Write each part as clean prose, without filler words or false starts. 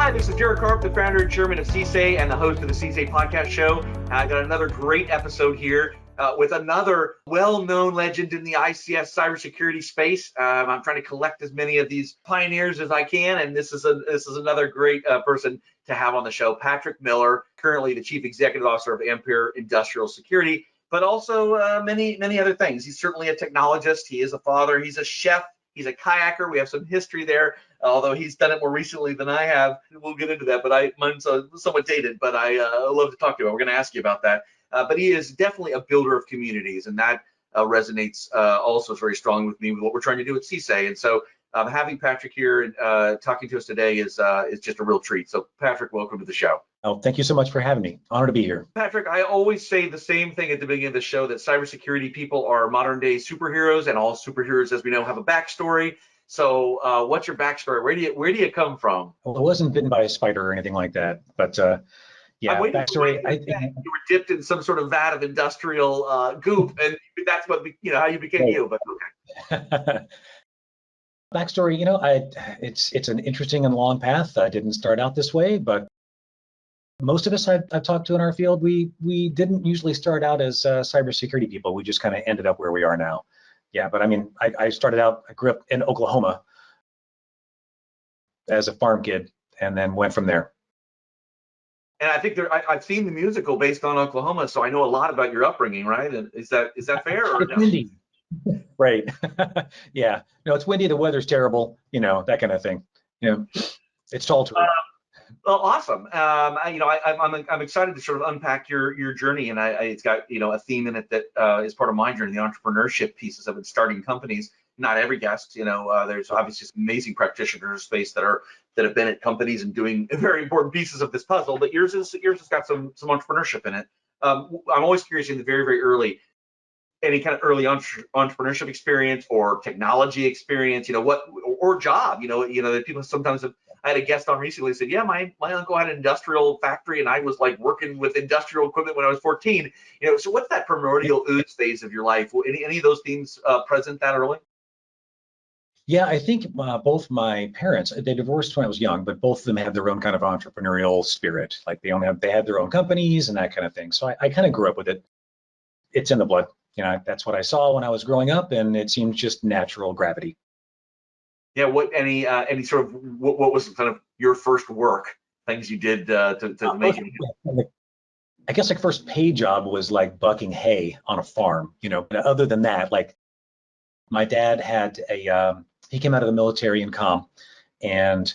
Hi, this is Harp, the founder and chairman of CISA and the host of the CISA podcast show. I got another great episode here with another well-known legend in the ICS cybersecurity space. I'm trying to collect as many of these pioneers as I can, and this is another great person to have on the show. Patrick Miller, currently the chief executive officer of Ampere Industrial Security, but also many other things. He's certainly a technologist. He is a father. He's a chef. He's a kayaker. We have some history there, although he's done it more recently than I have. We'll get into that, but mine's somewhat dated, but I love to talk to him. We're going to ask you about that. But he is definitely a builder of communities, and that resonates also very strongly with me with what we're trying to do at CISA. And so having Patrick here and talking to us today is just a real treat. So Patrick, welcome to the show. Oh, thank you so much for having me. Honored to be here. Patrick, I always say the same thing at the beginning of the show, that cybersecurity people are modern day superheroes, and all superheroes, as we know, have a backstory. So what's your backstory? Where do you come from? Well, I wasn't bitten by a spider or anything like that, but yeah, backstory. I think you were dipped in some sort of vat of industrial goop, and that's what how you became you. But okay. Backstory, it's an interesting and long path. I didn't start out this way, but most of us I've talked to in our field, we didn't usually start out as cybersecurity people. We just kind of ended up where we are now. Yeah, but I mean, I started out, I grew up in Oklahoma as a farm kid, and then went from there. And I think I've seen the musical based on Oklahoma, so I know a lot about your upbringing, right? And is that fair? Or it's no? windy. Right. Yeah. No, it's windy. The weather's terrible. That kind of thing. It's tall to Well, awesome. I'm excited to sort of unpack your journey, and it's got a theme in it that is part of my journey, the entrepreneurship pieces of it, starting companies. Not every guest, there's obviously some amazing practitioners in the space that have been at companies and doing very important pieces of this puzzle. But yours has got some entrepreneurship in it. I'm always curious in the very early, any kind of early entrepreneurship experience or technology experience, or job, that people sometimes have. I had a guest on recently who said, yeah, my uncle had an industrial factory and I was like working with industrial equipment when I was 14. So what's that primordial ooze phase of your life? Any of those themes present that early? Yeah, I think both my parents, they divorced when I was young, but both of them had their own kind of entrepreneurial spirit. Like they had their own companies and that kind of thing. So I kind of grew up with it. It's in the blood. That's what I saw when I was growing up, and it seemed just natural gravity. Yeah. Any sort of what was kind of your first work, things you did to make it? I guess like first paid job was like bucking hay on a farm. But other than that, like my dad had he came out of the military in comm, and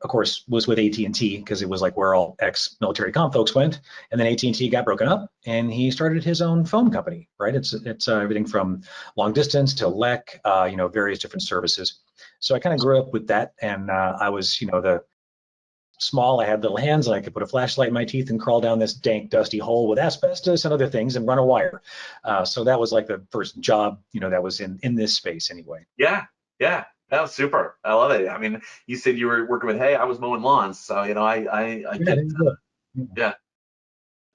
of course was with AT&T because it was like where all ex-military comm folks went. And then AT&T got broken up, and he started his own phone company. Right? It's everything from long distance to LEC, various different services. So I kind of grew up with that, and I was, the small. I had little hands, and I could put a flashlight in my teeth and crawl down this dank, dusty hole with asbestos and other things and run a wire. So that was like the first job, that was in this space anyway. Yeah. That was super. I love it. I mean, you said you were working with hay. I was mowing lawns, so yeah.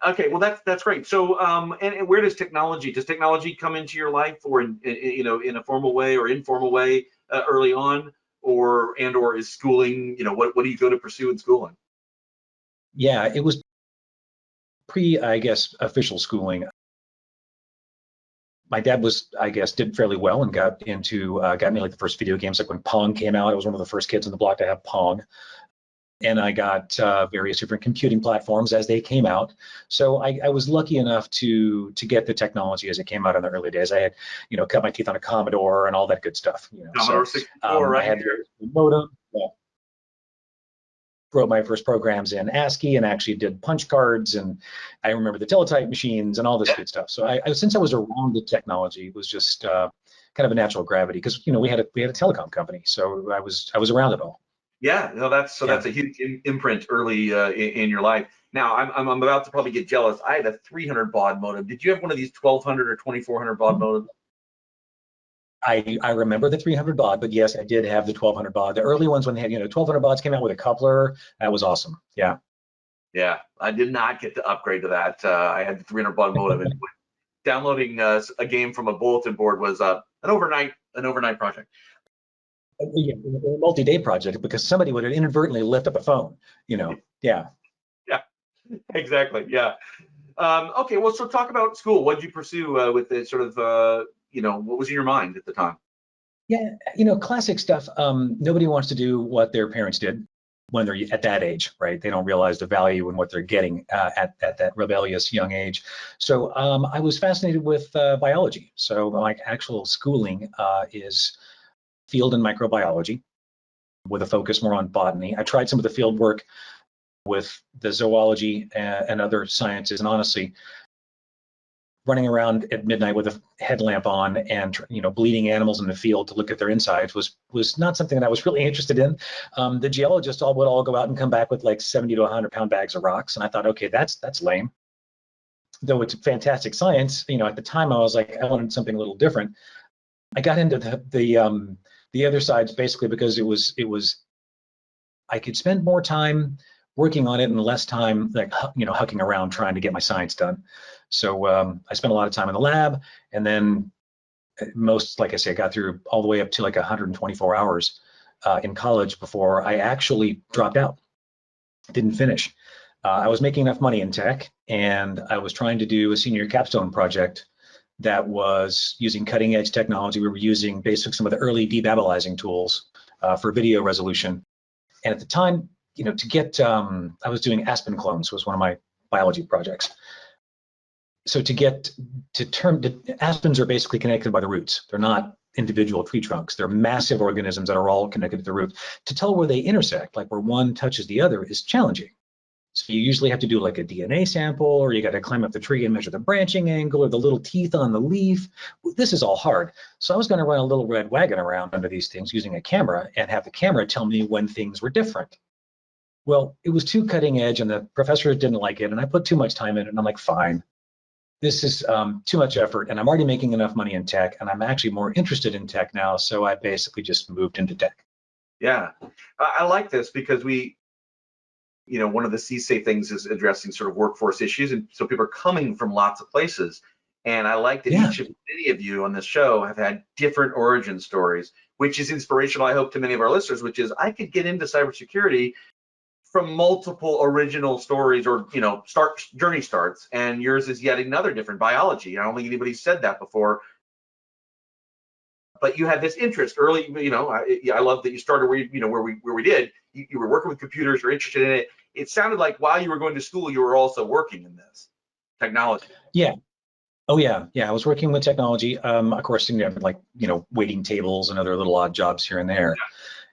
Okay, well that's great. So and where does technology come into your life, or in a formal way or informal way early on, or is schooling, what do you go to pursue in schooling? Yeah, it was I guess, official schooling. My dad did fairly well and got me like the first video games, like when Pong came out. I was one of the first kids on the block to have Pong. And I got various different computing platforms as they came out. So I was lucky enough to get the technology as it came out in the early days. I had, cut my teeth on a Commodore and all that good stuff. Commodore 64, right? I had the modem. Yeah. Wrote my first programs in ASCII and actually did punch cards, and I remember the teletype machines and all this good stuff. So since I was around the technology, it was just kind of a natural gravity because we had a telecom company, so I was around it all. Yeah, no, that's a huge imprint early in your life. Now I'm about to probably get jealous. I had a 300 baud modem. Did you have one of these 1200 or 2400 baud modems? I remember the 300 baud, but yes, I did have the 1200 baud. The early ones when they had 1200 bauds came out with a coupler. That was awesome. Yeah. Yeah, I did not get to upgrade to that. I had the 300 baud modem. And downloading a game from a bulletin board was an overnight project. Yeah, a multi-day project because somebody would inadvertently lift up a phone, you know. Yeah. Yeah, exactly. Yeah. Okay, well, so talk about school. What did you pursue with the sort of, what was in your mind at the time? Yeah, classic stuff. Nobody wants to do what their parents did when they're at that age, right? They don't realize the value in what they're getting at that rebellious young age. So I was fascinated with biology. So like actual schooling is field and microbiology with a focus more on botany. I tried some of the field work with the zoology and other sciences, and honestly, running around at midnight with a headlamp on and bleeding animals in the field to look at their insides was not something that I was really interested in. The geologists would all go out and come back with like 70 to 100-pound bags of rocks, and I thought, okay, that's lame. Though it's fantastic science, at the time I was like, I wanted something a little different. I got into the other sides basically because it was I could spend more time working on it and less time like hucking around trying to get my science done. So I spent a lot of time in the lab, and then like I say, I got through all the way up to like 124 hours in college before I actually dropped out. Didn't finish. I was making enough money in tech, and I was trying to do a senior capstone project that was using cutting edge technology. We were using basically some of the early debabelizing tools for video resolution. And at the time, to get, I was doing aspen clones was one of my biology projects. So aspens are basically connected by the roots. They're not individual tree trunks. They're massive organisms that are all connected to the root. To tell where they intersect, like where one touches the other, is challenging. So you usually have to do like a DNA sample, or you got to climb up the tree and measure the branching angle or the little teeth on the leaf. This is all hard. So I was going to run a little red wagon around under these things using a camera and have the camera tell me when things were different. Well, it was too cutting edge and the professors didn't like it, and I put too much time in it, and I'm like, fine. This is too much effort, and I'm already making enough money in tech, and I'm actually more interested in tech now, so I basically just moved into tech. Yeah, I like this because one of the CSA things is addressing sort of workforce issues, and so people are coming from lots of places. And I like that many of you on this show have had different origin stories, which is inspirational, I hope, to many of our listeners, which is I could get into cybersecurity from multiple original stories or journey starts, and yours is yet another different biology. I don't think anybody's said that before, but you had this interest early. I love that you started where we did. You were working with computers, you're interested in it. It sounded like while you were going to school you were also working in this technology. Yeah. Oh yeah, I was working with technology. Of course, like waiting tables and other little odd jobs here and there.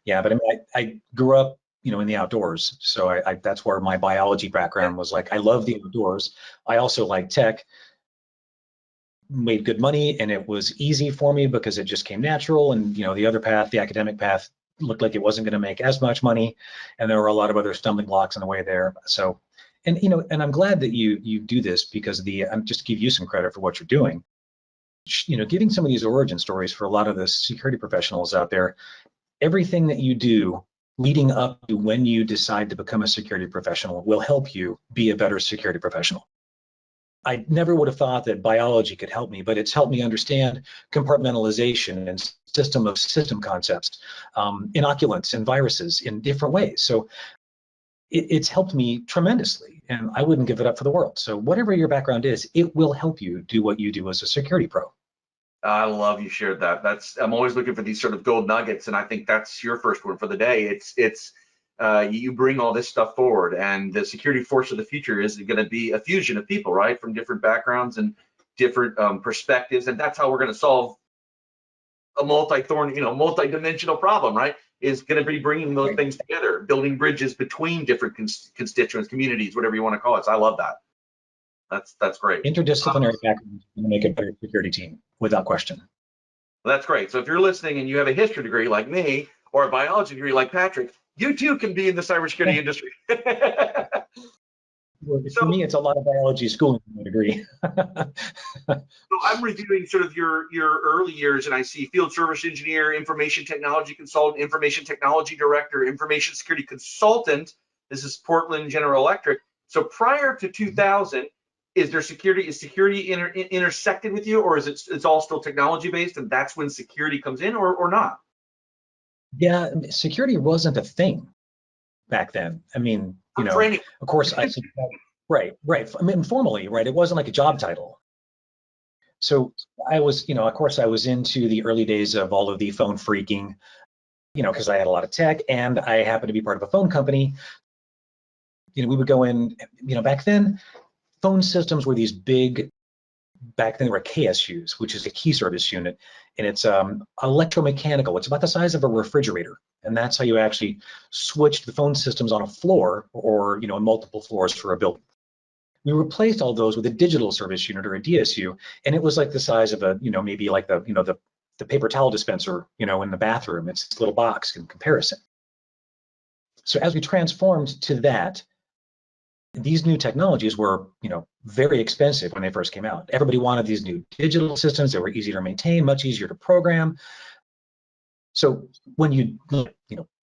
Yeah, but I grew up in the outdoors, so I that's where my biology background was. Like, I love the outdoors. I also like tech. Made good money, and it was easy for me because it just came natural. And the other path, the academic path, looked like it wasn't going to make as much money, and there were a lot of other stumbling blocks in the way there. So, and I'm glad that you do this because I'm just to give you some credit for what you're doing. Giving some of these origin stories for a lot of the security professionals out there. Everything that you do leading up to when you decide to become a security professional will help you be a better security professional. I never would have thought that biology could help me, but it's helped me understand compartmentalization and system concepts, inoculants and viruses in different ways. So it's helped me tremendously, and I wouldn't give it up for the world. So whatever your background is, it will help you do what you do as a security pro. I love you shared that. I'm always looking for these sort of gold nuggets, and I think that's your first one for the day. It's you bring all this stuff forward, and the security force of the future is going to be a fusion of people, right, from different backgrounds and different perspectives, and that's how we're going to solve a multi-dimensional problem, right? Is going to be bringing those things together, building bridges between different constituents, communities, whatever you want to call it. So I love that. That's great. Interdisciplinary background to make a better security team, without question. That's great. So if you're listening and you have a history degree like me or a biology degree like Patrick, you too can be in the cybersecurity industry. For me, it's a lot of biology schooling to a degree. So I'm reviewing sort of your early years, and I see field service engineer, information technology consultant, information technology director, information security consultant. This is Portland General Electric. So prior to 2000, is security intersected with you, or is it's all still technology based, and that's when security comes in, or not? Yeah, security wasn't a thing back then. I mean, I'm training. of course, right. I mean, formally, right, it wasn't like a job title. So I was, of course, I was into the early days of all of the phone freaking, because I had a lot of tech and I happened to be part of a phone company. We would go in, back then, phone systems were these big, back then they were KSUs, which is a key service unit, and it's electromechanical. It's about the size of a refrigerator, and that's how you actually switched the phone systems on a floor or, in multiple floors for a building. We replaced all those with a digital service unit or a DSU, and it was like the size of a, maybe like the paper towel dispenser, in the bathroom. It's this little box in comparison. So as we transformed to that, these new technologies were, very expensive when they first came out. Everybody wanted these new digital systems that were easier to maintain, much easier to program. So when you,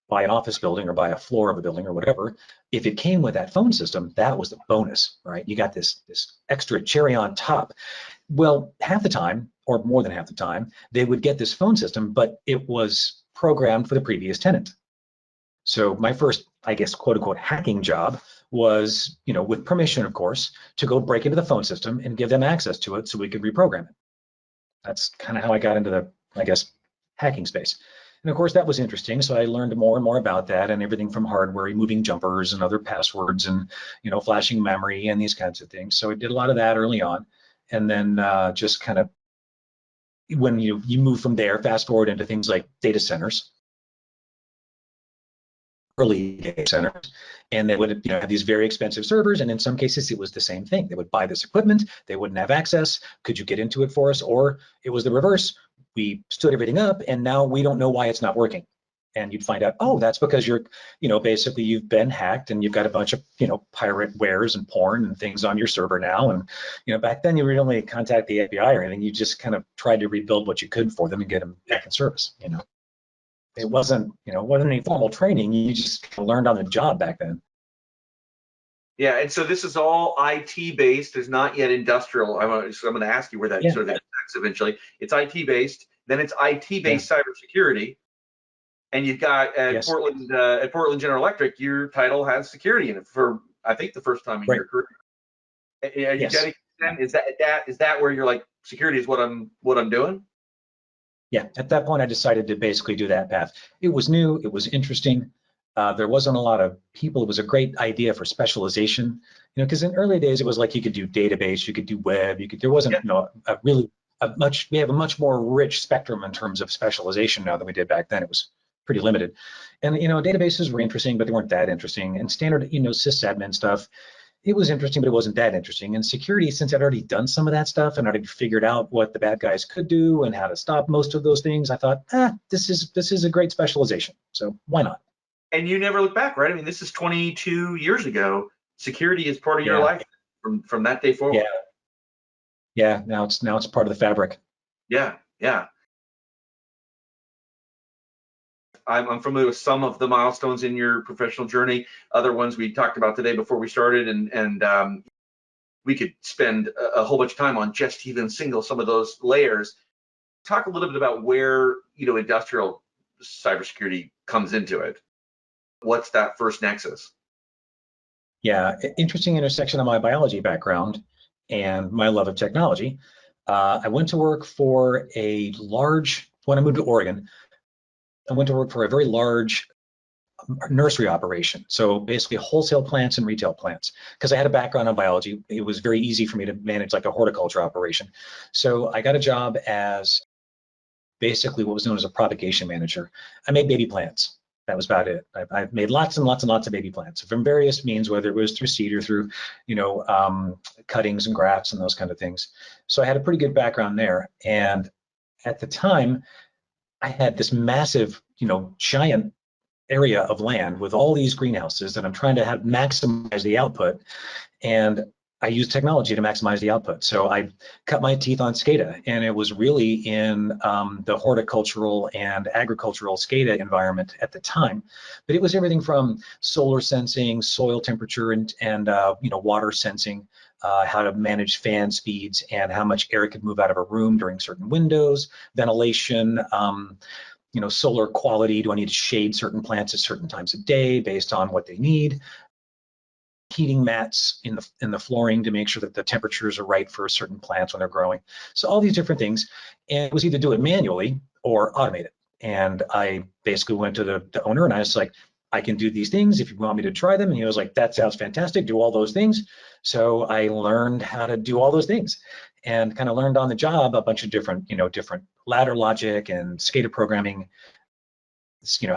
buy an office building or buy a floor of a building or whatever, if it came with that phone system, that was the bonus, right? You got this extra cherry on top. Well, half the time, or more than half the time, they would get this phone system, but it was programmed for the previous tenant. So my first, I guess, quote unquote, hacking job was, with permission, of course, to go break into the phone system and give them access to it so we could reprogram it. That's kind of how I got into the, I guess, hacking space. And of course, that was interesting. So I learned more and more about that and everything from hardware, removing jumpers and other passwords and, flashing memory and these kinds of things. So I did a lot of that early on. And then just kind of when you move from there, fast forward into things like data centers, early data centers, and they would have these very expensive servers, and in some cases it was the same thing. They would buy this equipment, they wouldn't have access. Could you get into it for us? Or it was the reverse. We stood everything up and now we don't know why it's not working. And you'd find out, oh, that's because you're, basically you've been hacked and you've got a bunch of, pirate wares and porn and things on your server now. And, back then you would only contact the FBI or anything. You just kind of tried to rebuild what you could for them and get them back in service, It wasn't, wasn't any formal training. You just learned on the job back then. Yeah, and so this is all IT based. There's not yet industrial. I'm going to ask you where that sort of intersects eventually. It's IT based. Then it's IT based cybersecurity. And you've got at Portland General Electric, your title has security in it for I think the first time in your career. Is that where you're like, security is what I'm doing? Yeah, at that point I decided to basically do that path. It was new, it was interesting. There wasn't a lot of people. It was a great idea for specialization, because in early days it was like you could do database, you could do web, there wasn't we have a much more rich spectrum in terms of specialization now than we did back then. It was pretty limited. And databases were interesting, but they weren't that interesting. And standard sysadmin stuff, it was interesting, but it wasn't that interesting. And security, since I'd already done some of that stuff and I'd figured out what the bad guys could do and how to stop most of those things, I thought, this is a great specialization. So why not? And you never look back, right? I mean, this is 22 years ago. Security is part of your life from that day forward. Yeah. Now it's part of the fabric. Yeah. I'm familiar with some of the milestones in your professional journey. Other ones we talked about today before we started, and we could spend a whole bunch of time on just even some of those layers. Talk a little bit about where industrial cybersecurity comes into it. What's that first nexus? Yeah, interesting intersection of my biology background and my love of technology. I went to work for when I moved to Oregon, I went to work for a very large nursery operation. So basically wholesale plants and retail plants. Because I had a background in biology, it was very easy for me to manage like a horticulture operation. So I got a job as basically what was known as a propagation manager. I made baby plants. That was about it. I've made lots and lots and lots of baby plants from various means, whether it was through seed or through, cuttings and grafts and those kind of things. So I had a pretty good background there. And at the time, I had this massive, giant area of land with all these greenhouses that I'm trying to maximize the output. And I use technology to maximize the output. So I cut my teeth on SCADA, and it was really in the horticultural and agricultural SCADA environment at the time. But it was everything from solar sensing, soil temperature, and water sensing, how to manage fan speeds and how much air could move out of a room during certain windows, ventilation, solar quality? Do I need to shade certain plants at certain times of day based on what they need? Heating mats in the flooring to make sure that the temperatures are right for certain plants when they're growing. So all these different things, and it was either do it manually or automate it. And I basically went to the owner and I was like, I can do these things if you want me to try them. And he was like, that sounds fantastic. Do all those things. So I learned how to do all those things and kind of learned on the job a bunch of different, different ladder logic and SCADA programming,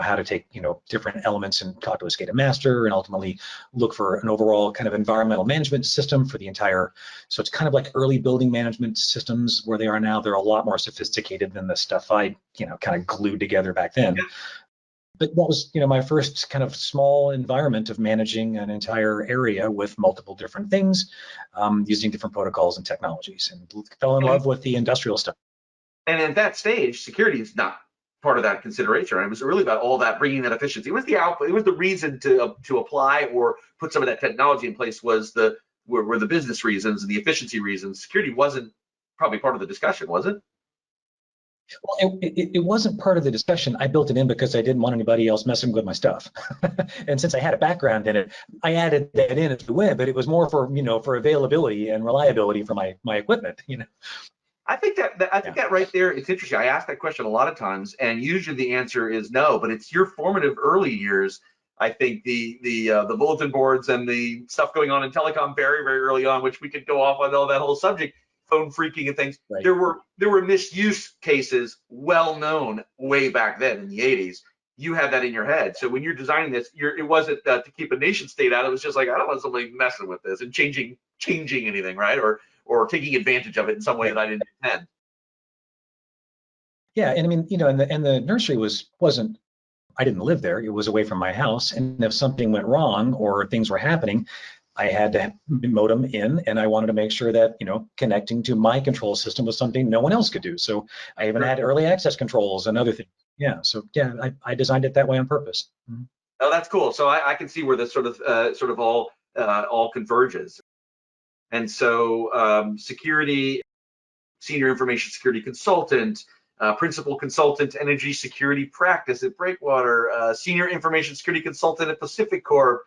how to take, different elements and talk to a SCADA master and ultimately look for an overall kind of environmental management system for the entire. So it's kind of like early building management systems where they are now. They're a lot more sophisticated than the stuff I, kind of glued together back then. But that was, my first kind of small environment of managing an entire area with multiple different things, using different protocols and technologies, and fell in love with the industrial stuff. And at that stage, security is not part of that consideration. Right? It was really about all that, bringing that efficiency. It was the output. It was the reason to apply or put some of that technology in place. Were the business reasons and the efficiency reasons. Security wasn't probably part of the discussion, was it? Well, it wasn't part of the discussion. I built it in because I didn't want anybody else messing with my stuff. And since I had a background in it, I added that in as the win, but it was more for, for availability and reliability for my equipment, I think that right there, it's interesting. I ask that question a lot of times, and usually the answer is no, but it's your formative early years. I think the bulletin boards and the stuff going on in telecom very, very early on, which we could go off on all that whole subject, phone phreaking and things. Right. There were misuse cases well known way back then in the 80s. You had that in your head. So when you're designing this, it wasn't to keep a nation state out. It was just like, I don't want somebody messing with this and changing anything, right? Or taking advantage of it in some way that I didn't intend. Yeah, and I mean, and the nursery wasn't. I didn't live there. It was away from my house, and if something went wrong or things were happening, I had to modem in, and I wanted to make sure that, connecting to my control system was something no one else could do. So I even had early access controls and other things. Yeah, so yeah, I designed it that way on purpose. Mm-hmm. Oh, that's cool. So I can see where this sort of all converges. And so security, senior information security consultant, principal consultant, energy security practice at Breakwater, senior information security consultant at Pacific Corp,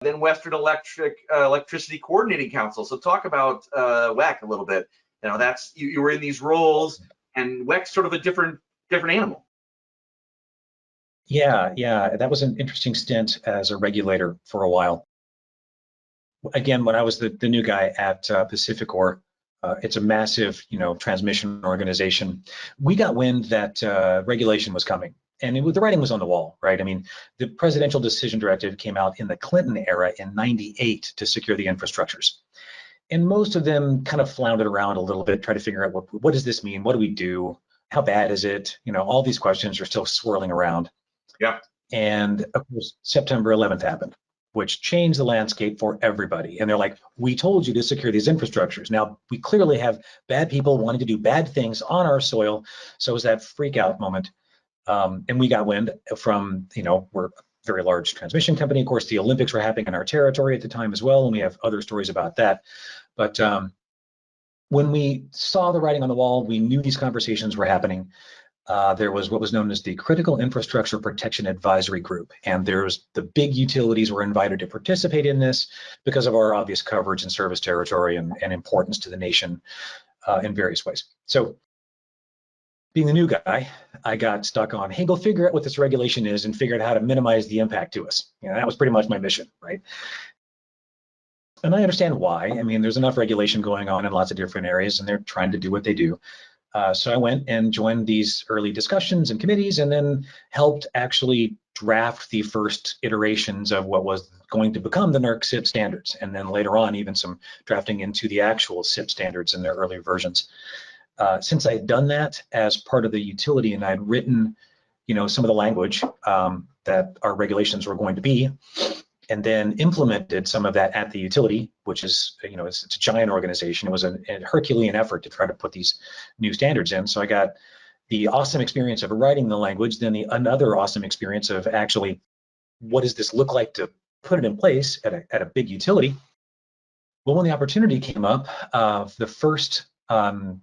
then Western Electricity Coordinating Council. So talk about WEC a little bit. That's you were in these roles, and WEC's sort of a different animal. Yeah, that was an interesting stint as a regulator for a while. Again, when I was the new guy at Pacific Corp, it's a massive, transmission organization. We got wind that regulation was coming, and the writing was on the wall, right? I mean, the presidential decision directive came out in the Clinton era in '98 to secure the infrastructures. And most of them kind of floundered around a little bit, try to figure out what does this mean? What do we do? How bad is it? All these questions are still swirling around. Yeah. And of course, September 11th happened, which changed the landscape for everybody. And they're like, we told you to secure these infrastructures. Now, we clearly have bad people wanting to do bad things on our soil. So it was that freak out moment. And we got wind from, we're a very large transmission company. Of course, the Olympics were happening in our territory at the time as well. And we have other stories about that. But when we saw the writing on the wall, we knew these conversations were happening. There was what was known as the Critical Infrastructure Protection Advisory Group, and there's the big utilities were invited to participate in this because of our obvious coverage and service territory and importance to the nation in various ways. So being the new guy, I got stuck on, hey, go figure out what this regulation is and figure out how to minimize the impact to us. That was pretty much my mission, right? And I understand why. I mean, there's enough regulation going on in lots of different areas, and they're trying to do what they do. So I went and joined these early discussions and committees, and then helped actually draft the first iterations of what was going to become the NERC CIP standards, and then later on even some drafting into the actual CIP standards in their earlier versions. Since I had done that as part of the utility, and I'd written, some of the language that our regulations were going to be, and then implemented some of that at the utility, which is, it's a giant organization. It was a Herculean effort to try to put these new standards in. So I got the awesome experience of writing the language, then another awesome experience of actually, what does this look like to put it in place at a big utility? Well, when the opportunity came up, the first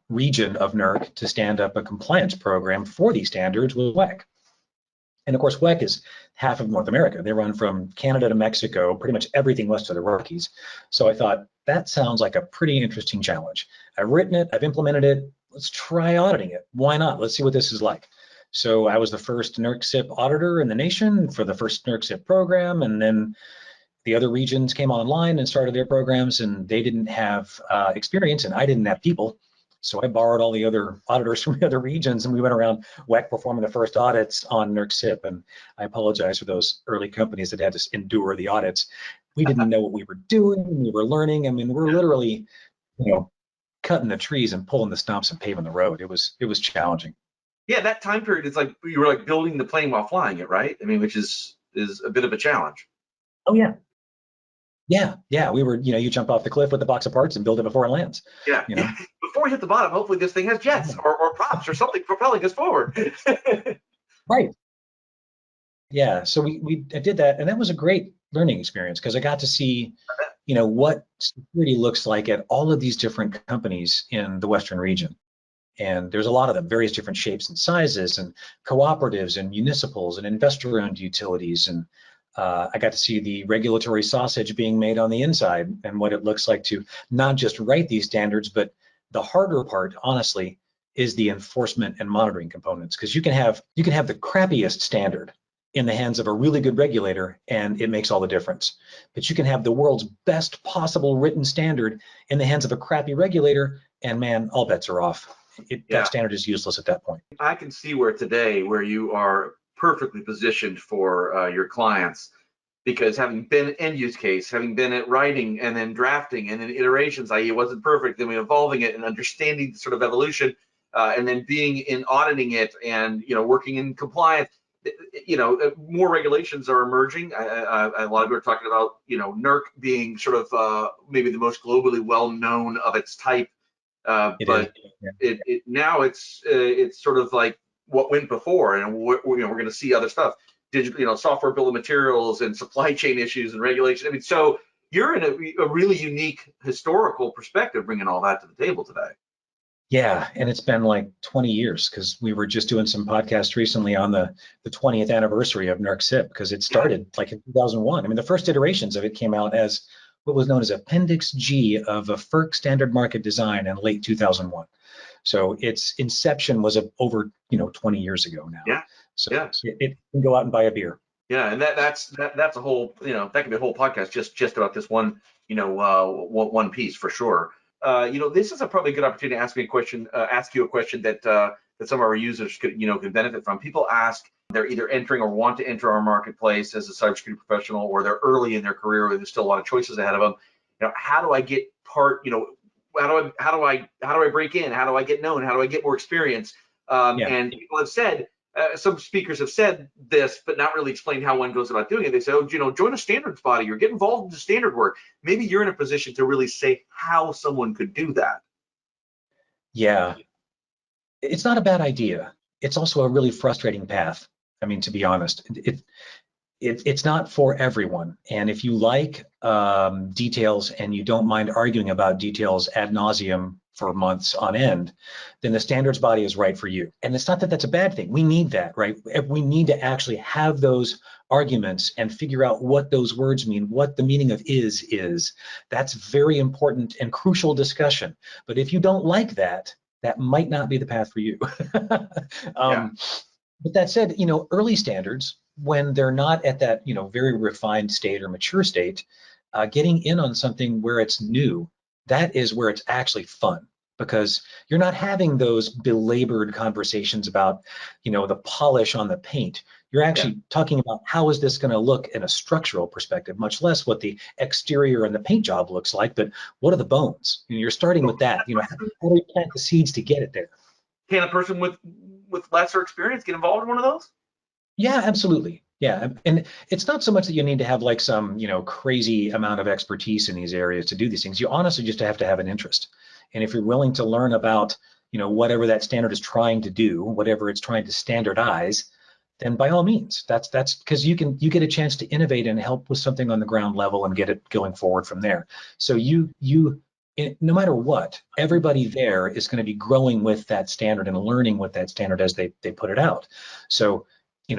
region of NERC to stand up a compliance program for these standards with WEC. And of course, WEC is half of North America. They run from Canada to Mexico, pretty much everything west of the Rockies. So I thought, that sounds like a pretty interesting challenge. I've written it, I've implemented it, let's try auditing it. Why not? Let's see what this is like. So I was the first NERC CIP auditor in the nation for the first NERC CIP program, and then the other regions came online and started their programs, and they didn't have experience, and I didn't have people. So I borrowed all the other auditors from the other regions, and we went around WEC performing the first audits on NERC CIP. And I apologize for those early companies that had to endure the audits. We didn't know what we were doing. We were learning. I mean, we're literally, cutting the trees and pulling the stumps and paving the road. It was challenging. Yeah, that time period is like you were like building the plane while flying it, right? I mean, which is a bit of a challenge. Oh yeah. Yeah. We were, you jump off the cliff with a box of parts and build it before it lands. Yeah. Before we hit the bottom, hopefully this thing has jets or props or something propelling us forward. Right. Yeah. So I did that, and that was a great learning experience because I got to see, what security looks like at all of these different companies in the Western region. And there's a lot of them, various different shapes and sizes, and cooperatives and municipals and investor-owned utilities. And I got to see the regulatory sausage being made on the inside and what it looks like to not just write these standards, but the harder part, honestly, is the enforcement and monitoring components. Because you can have the crappiest standard in the hands of a really good regulator, and it makes all the difference. But you can have the world's best possible written standard in the hands of a crappy regulator, and man, all bets are off. That standard is useless at that point. I can see where you are perfectly positioned for your clients, because having been end use case, having been at writing and then drafting and then iterations, i.e. it wasn't perfect, then we evolving it and understanding the sort of evolution, and then being in auditing it and working in compliance. More regulations are emerging. A lot of people are talking about NERC being sort of maybe the most globally well known of its type. But now it's sort of like what went before, and we're going to see other stuff, digital, software bill of materials and supply chain issues and regulation. I mean, so you're in a really unique historical perspective, bringing all that to the table today. Yeah, and it's been like 20 years because we were just doing some podcasts recently on the 20th anniversary of NERC CIP, because it started like in 2001. I mean, the first iterations of it came out as what was known as Appendix G of a FERC standard market design in late 2001. So its inception was over 20 years ago now. Yeah. So it can go out and buy a beer. Yeah, and that's a whole that could be a whole podcast just about this one one piece for sure. This is probably a good opportunity to ask you a question that some of our users could benefit from. People ask, they're either entering or want to enter our marketplace as a cybersecurity professional, or they're early in their career where there's still a lot of choices ahead of them. How do I get how do I break in? How do I get known? How do I get more experience? And people have said, some speakers have said this, but not really explained how one goes about doing it. They say, join a standards body or get involved in the standard work. Maybe you're in a position to really say how someone could do that. Yeah, it's not a bad idea. It's also a really frustrating path. I mean, to be honest, it's not for everyone. And if you like details and you don't mind arguing about details ad nauseum for months on end, then the standards body is right for you. And it's not that that's a bad thing. We need that, right? We need to actually have those arguments and figure out what those words mean, what the meaning of is. That's very important and crucial discussion. But if you don't like that, that might not be the path for you. But that said, early standards, when they're not at that, very refined state or mature state, getting in on something where it's new, that is where it's actually fun, because you're not having those belabored conversations about, the polish on the paint. You're actually talking about how is this going to look in a structural perspective, much less what the exterior and the paint job looks like, but what are the bones? You're starting with that. How do we plant the seeds to get it there? Can a person with lesser experience get involved in one of those? Yeah, absolutely. Yeah, and it's not so much that you need to have like some, crazy amount of expertise in these areas to do these things. You honestly just have to have an interest. And if you're willing to learn about, whatever that standard is trying to do, whatever it's trying to standardize, then by all means, that's because you get a chance to innovate and help with something on the ground level and get it going forward from there. So you no matter what, everybody there is going to be growing with that standard and learning with that standard as they put it out. So,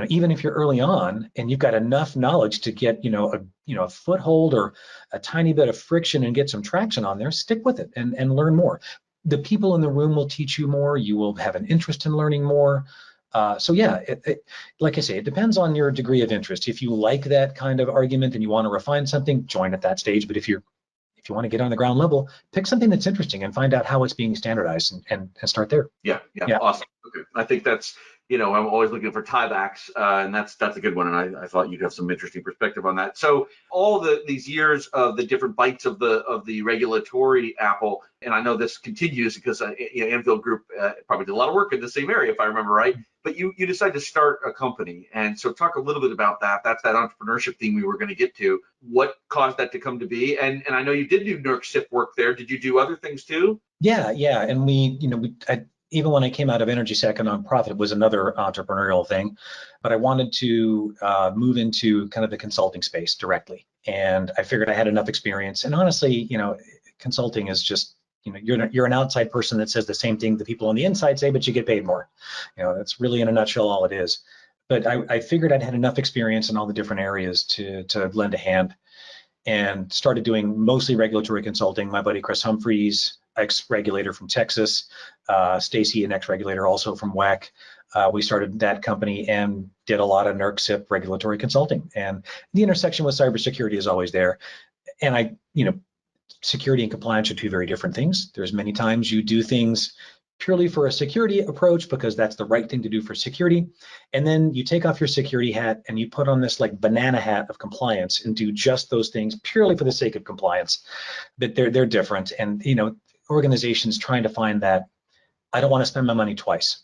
even if you're early on and you've got enough knowledge to get, a foothold or a tiny bit of friction and get some traction on there, stick with it and learn more. The people in the room will teach you more. You will have an interest in learning more. So yeah, like I say, it depends on your degree of interest. If you like that kind of argument and you want to refine something, join at that stage. But if you want to get on the ground level, pick something that's interesting and find out how it's being standardized and start there. Yeah, awesome. Okay. I think that's, I'm always looking for tiebacks, and that's a good one. And I thought you'd have some interesting perspective on that. So all these years of the different bites of the regulatory apple, and I know this continues because Anvil Group probably did a lot of work in the same area, if I remember right. But you decided to start a company, and so talk a little bit about that. That's that entrepreneurship theme we were going to get to. What caused that to come to be? And I know you did do NERC CIP work there. Did you do other things too? Yeah, and even when I came out of EnergySec, a nonprofit, it was another entrepreneurial thing, but I wanted to move into kind of the consulting space directly. And I figured I had enough experience. And honestly, consulting is just, you're an outside person that says the same thing the people on the inside say, but you get paid more. That's really in a nutshell all it is. But I figured I'd had enough experience in all the different areas to lend a hand, and started doing mostly regulatory consulting. My buddy Chris Humphreys, ex-regulator from Texas, Stacy, an ex-regulator also from WAC. We started that company and did a lot of NERC CIP regulatory consulting. And the intersection with cybersecurity is always there. And security and compliance are two very different things. There's many times you do things purely for a security approach because that's the right thing to do for security. And then you take off your security hat and you put on this like banana hat of compliance and do just those things purely for the sake of compliance. But they're different. And organizations trying to find that I don't want to spend my money twice.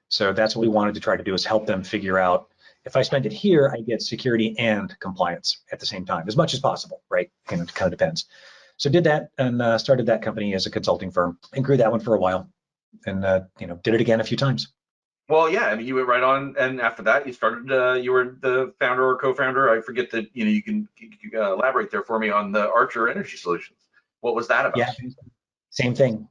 So that's what we wanted to try to do, is help them figure out, if I spend it here, I get security and compliance at the same time, as much as possible, right? It kind of depends. So did that and started that company as a consulting firm and grew that one for a while, and did it again a few times. Well, yeah, I mean, you went right on, and after that, you started. You were the founder or co-founder. I forget that. You can elaborate there for me on the Archer Energy Solutions. What was that about? Yeah, same thing.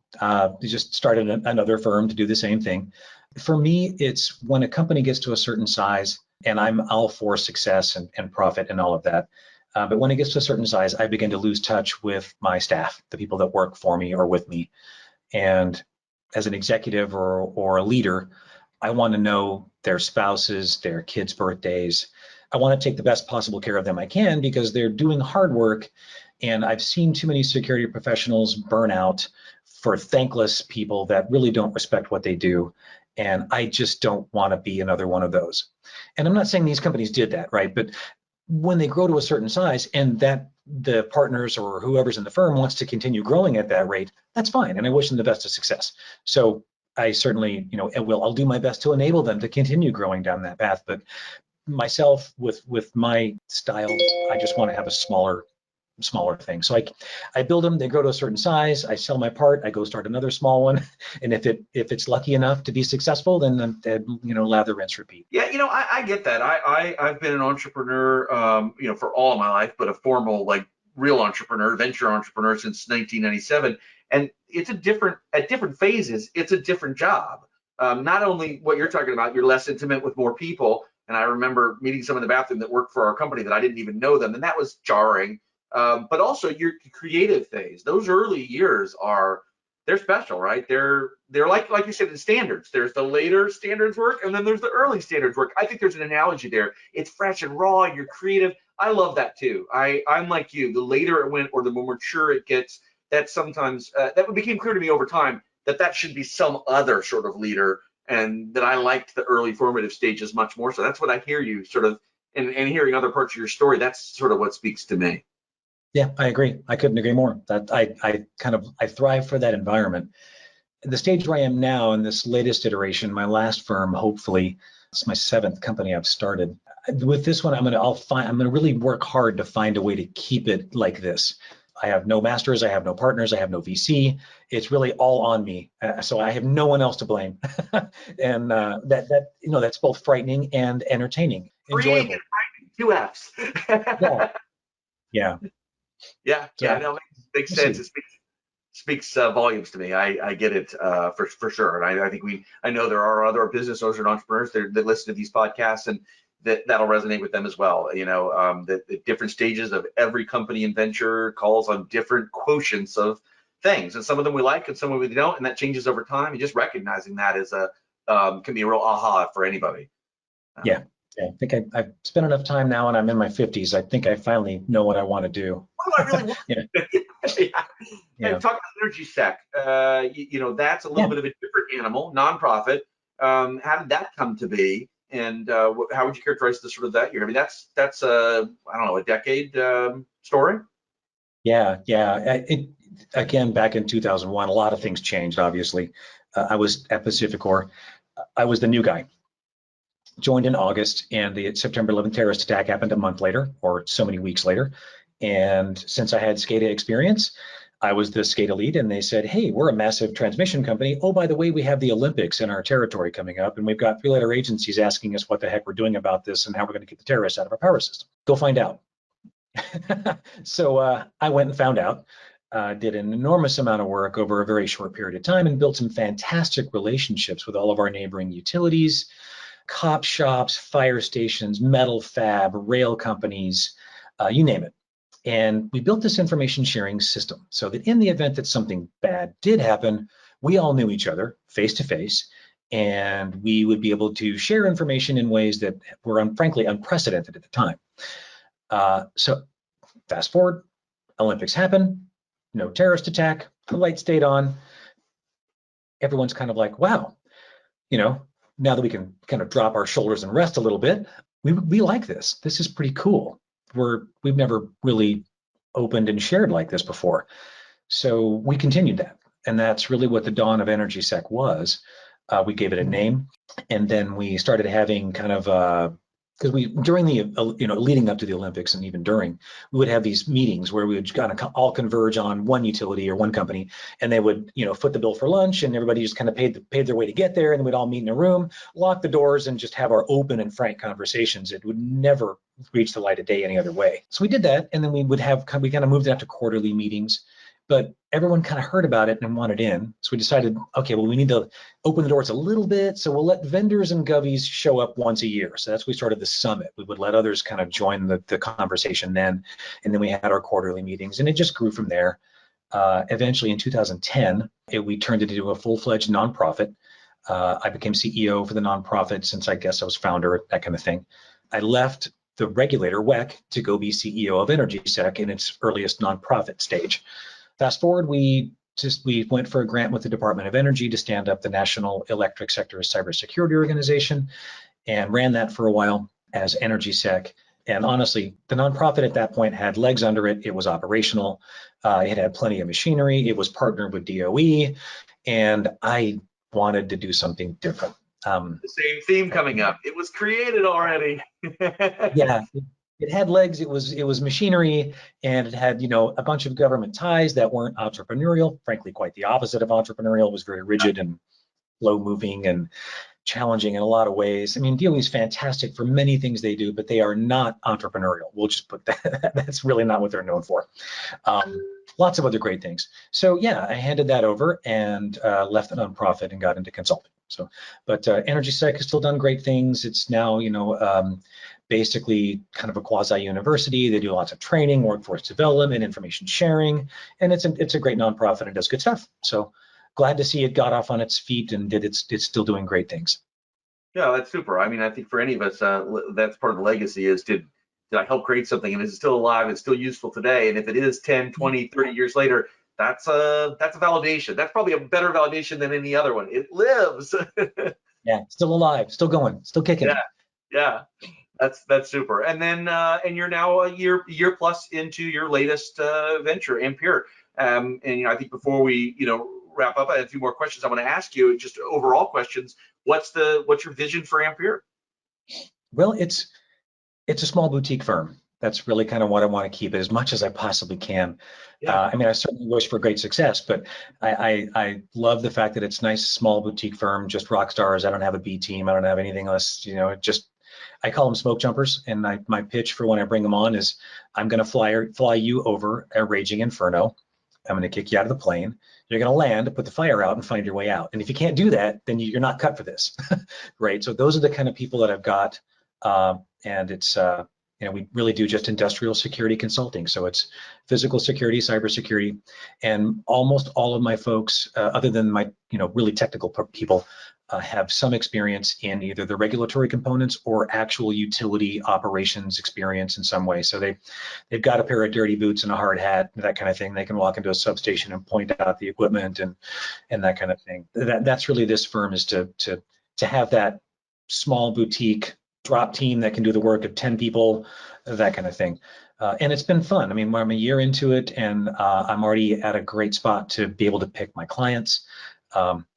We just started another firm to do the same thing. For me, it's when a company gets to a certain size, and I'm all for success and profit and all of that. But when it gets to a certain size, I begin to lose touch with my staff, the people that work for me or with me. And as an executive or a leader, I want to know their spouses, their kids' birthdays. I want to take the best possible care of them I can because they're doing hard work. And I've seen too many security professionals burn out for thankless people that really don't respect what they do. And I just don't want to be another one of those. And I'm not saying these companies did that, right? But when they grow to a certain size and that the partners or whoever's in the firm wants to continue growing at that rate, that's fine. And I wish them the best of success. So I certainly, I'll do my best to enable them to continue growing down that path. But myself, with my style, I just want to have a smaller thing. So I build them, they grow to a certain size, I sell my part, I go start another small one. And if it's lucky enough to be successful, then lather, rinse, repeat. Yeah, I get that. I've been an entrepreneur, for all of my life, but a formal, real entrepreneur, venture entrepreneur since 1997. And it's at different phases, it's a different job. Not only what you're talking about, you're less intimate with more people. And I remember meeting some in the bathroom that worked for our company that I didn't even know them, and that was jarring. But also your creative phase, those early years they're special, right? They're like you said, the standards. There's the later standards work, and then there's the early standards work. I think there's an analogy there. It's fresh and raw, you're creative. I love that too. I'm like you. The later it went or the more mature it gets, that sometimes that became clear to me over time that should be some other sort of leader, and that I liked the early formative stages much more. So that's what I hear you sort of, and hearing other parts of your story, that's sort of what speaks to me. Yeah, I agree. I couldn't agree more. That I thrive for that environment. The stage where I am now in this latest iteration, my last firm, hopefully, it's my 7th company I've started. With this one, I'm gonna really work hard to find a way to keep it like this. I have no masters, I have no partners, I have no VC. It's really all on me. So I have no one else to blame. And that's both frightening and entertaining. Freeing Enjoyable. and frightening, 2 F's. Yeah. Yeah, no, makes sense. speaks volumes to me. I get it for sure. And I know there are other business owners and entrepreneurs that listen to these podcasts, and that'll resonate with them as well. The different stages of every company and venture calls on different quotients of things, and some of them we like and some of them we don't, and that changes over time. And just recognizing that is can be a real aha for anybody. Yeah. I think I've spent enough time now, and I'm in my 50s. I think I finally know what I want to do. What do I really want? Yeah. Talk about EnergySec. That's a little bit of a different animal, nonprofit. How did that come to be? And how would you characterize the sort of that year? I mean, that's I don't know, a decade story. Yeah. Again, back in 2001, a lot of things changed. Obviously, I was at Pacificor. I was the new guy. Joined in August, and the September 11th terrorist attack happened a month later, or so many weeks later. And since I had SCADA experience, I was the SCADA lead, and they said, hey, we're a massive transmission company. Oh, by the way, we have the Olympics in our territory coming up, and we've got 3 letter agencies asking us what the heck we're doing about this and how we're going to get the terrorists out of our power system. Go find out. So I went and found out, did an enormous amount of work over a very short period of time, and built some fantastic relationships with all of our neighboring utilities, cop shops, fire stations, metal fab, rail companies, you name it. And we built this information sharing system so that in the event that something bad did happen, we all knew each other face to face, and we would be able to share information in ways that were frankly unprecedented at the time. So fast forward, Olympics happen, no terrorist attack, the light stayed on. Everyone's kind of like, wow, now that we can kind of drop our shoulders and rest a little bit, we like this. This is pretty cool. We've never really opened and shared like this before. So we continued that. And that's really what the dawn of EnergySec was. We gave it a name, and then we started having kind of because during the leading up to the Olympics and even during, we would have these meetings where we would kind of all converge on one utility or one company, and they would foot the bill for lunch, and everybody just kind of paid their way to get there, and we'd all meet in a room, lock the doors, and just have our open and frank conversations. It would never reach the light of day any other way. So we did that, and then we kind of moved that to quarterly meetings. But everyone kind of heard about it and wanted in. So we decided, okay, well, we need to open the doors a little bit. So we'll let vendors and govies show up once a year. So that's when we started the summit. We would let others kind of join the conversation then. And then we had our quarterly meetings, and it just grew from there. Eventually in 2010, we turned it into a full-fledged nonprofit. I became CEO for the nonprofit since I guess I was founder, that kind of thing. I left the regulator, WEC, to go be CEO of EnergySec in its earliest nonprofit stage. Fast forward, we went for a grant with the Department of Energy to stand up the National Electric Sector Cybersecurity Organization, and ran that for a while as EnergySec. And honestly, the nonprofit at that point had legs under it. It was operational. It had plenty of machinery. It was partnered with DOE, and I wanted to do something different. The same theme coming up. It was created already. Yeah. It had legs. It was machinery, and it had a bunch of government ties that weren't entrepreneurial. Frankly, quite the opposite of entrepreneurial. It was very rigid and slow-moving and challenging in a lot of ways. I mean, DOE is fantastic for many things they do, but they are not entrepreneurial. We'll just put that. That's really not what they're known for. Lots of other great things. So yeah, I handed that over and left the nonprofit and got into consulting. So, but EnergySec has still done great things. It's now basically kind of a quasi-university. They do lots of training, workforce development, information sharing, and it's a great nonprofit and does good stuff. So glad to see it got off on its feet, and it's still doing great things. Yeah, that's super. I mean, I think for any of us, that's part of the legacy is did I help create something, and is it still alive? It's still useful today. And if it is 10, 20, 30 years later, that's a validation. That's probably a better validation than any other one. It lives. Yeah, still alive, still going, still kicking. Yeah. That's super. And then and you're now a year plus into your latest venture, Ampere. And I think before we wrap up, I have a few more questions I want to ask you. Just overall questions. What's your vision for Ampere? Well, it's a small boutique firm. That's really kind of what I want to keep it as much as I possibly can. Yeah. I mean, I certainly wish for great success, but I love the fact that it's nice, small boutique firm, just rock stars. I don't have a B team. I don't have anything else. I call them smoke jumpers, and my pitch for when I bring them on is, I'm going to fly you over a raging inferno. I'm going to kick you out of the plane. You're going to land, put the fire out, and find your way out. And if you can't do that, then you're not cut for this, right? So those are the kind of people that I've got, and it's we really do just industrial security consulting. So it's physical security, cybersecurity, and almost all of my folks, other than my really technical people, have some experience in either the regulatory components or actual utility operations experience in some way. So they've got a pair of dirty boots and a hard hat, that kind of thing. They can walk into a substation and point out the equipment and that kind of thing. That's really this firm, is to have that small boutique drop team that can do the work of 10 people, that kind of thing. And it's been fun. I mean, I'm a year into it, and I'm already at a great spot to be able to pick my clients,